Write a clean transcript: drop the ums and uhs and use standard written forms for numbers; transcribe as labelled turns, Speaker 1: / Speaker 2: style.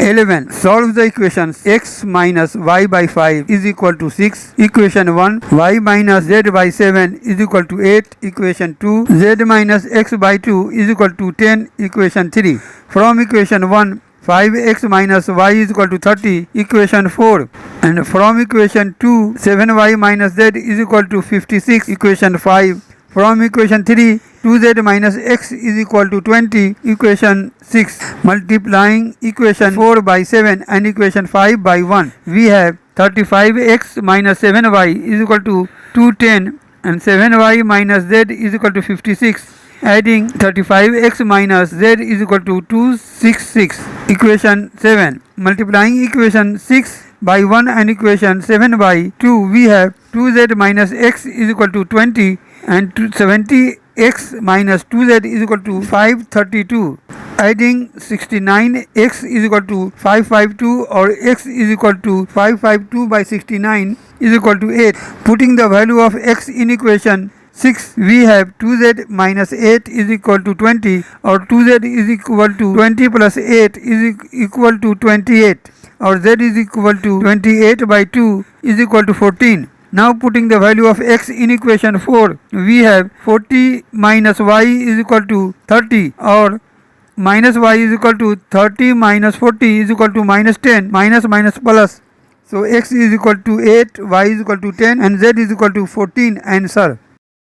Speaker 1: 11. Solve the equations x minus y by 5 is equal to 6. Equation 1. Y minus z by 7 is equal to 8. Equation 2. Z minus x by 2 is equal to 10. Equation 3. From equation 1, 5x minus y is equal to 30. Equation 4. And from equation 2, 7y minus z is equal to 56. Equation 5. From equation 3, 2z minus x is equal to 20. Equation 6. Multiplying equation 4 by 7 and equation 5 by 1, we have 35x minus 7y is equal to 210 and 7y minus z is equal to 56. Adding 35x minus z is equal to 266. Equation 7. Multiplying equation 6 by 1 and equation 7 by 2, we have 2z minus x is equal to 20 and 70x minus 2z is equal to 532. Adding 69x is equal to 552 or x is equal to 552 by 69 is equal to 8. Putting the value of x in equation 6, we have 2z minus 8 is equal to 20 or 2z is equal to 20 plus 8 is equal to 28 or z is equal to 28 by 2 is equal to 14. Now putting the value of x in equation 4, we have 40 minus y is equal to 30 or minus y is equal to 30 minus 40 is equal to minus 10 minus plus. So x is equal to 8, y is equal to 10 and z is equal to 14. Answer.